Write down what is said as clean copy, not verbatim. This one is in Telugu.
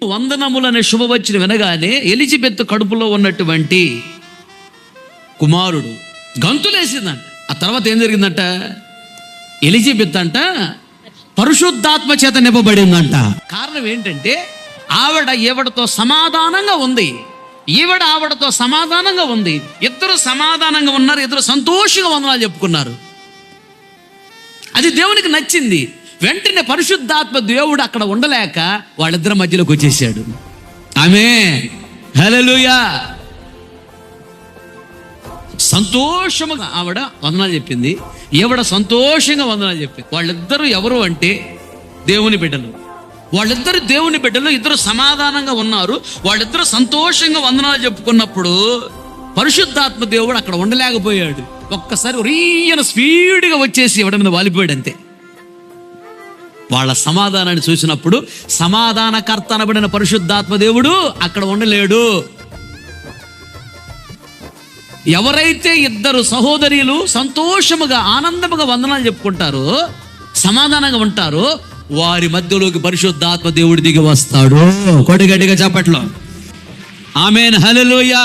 వందనములనే శుభవచన వినగానే ఎలిజబెత్ కడుపులో ఉన్నటువంటి కుమారుడు గంతులేసిందంట. ఆ తర్వాత ఏం జరిగిందంట? ఎలిజబెత్ అంట పరిశుద్ధాత్మ చేత నింపబడిందంట. కారణం ఏంటంటే ఈవిడతో సమాధానంగా ఉంది, ఆవిడతో సమాధానంగా ఉంది. ఇద్దరు సమాధానంగా ఉన్నారు, ఇద్దరు సంతోషంగా వందనాలు చెప్పుకున్నారు. అది దేవునికి నచ్చింది. వెంటనే పరిశుద్ధాత్మ దేవుడు అక్కడ ఉండలేక వాళ్ళిద్దరి మధ్యలోకి వచ్చేసాడు. ఆమేన్, హల్లెలూయా. సంతోషముగా ఆవిడ వందనాలు చెప్పింది, ఈవిడ సంతోషంగా వందనాలు చెప్పింది. వాళ్ళిద్దరూ ఎవరు అంటే దేవుని బిడ్డలు. వాళ్ళిద్దరు దేవుని బిడ్డలు, ఇద్దరు సమాధానంగా ఉన్నారు. వాళ్ళిద్దరు సంతోషంగా వందనాలు చెప్పుకున్నప్పుడు పరిశుద్ధాత్మ దేవుడు అక్కడ ఉండలేకపోయాడు. ఒక్కసారి ఒరియన స్పీడ్గా వచ్చేసి ఎవడ మీద వాలిపోయాడు అంతే. వాళ్ళ సమాధానాన్ని చూసినప్పుడు సమాధానకర్త అనబడిన పరిశుద్ధాత్మ దేవుడు అక్కడ ఉండలేడు. ఎవరైతే ఇద్దరు సహోదరులు సంతోషముగా ఆనందముగా వందనాలు చెప్పుకుంటారో, సమాధానంగా ఉంటారో, వారి మధ్యలోకి పరిశుద్ధాత్మ దేవుడు దిగి వస్తాడు. కొడిగడ్డిగా చెప్పట్లో ఆమేన్, హల్లెలూయా.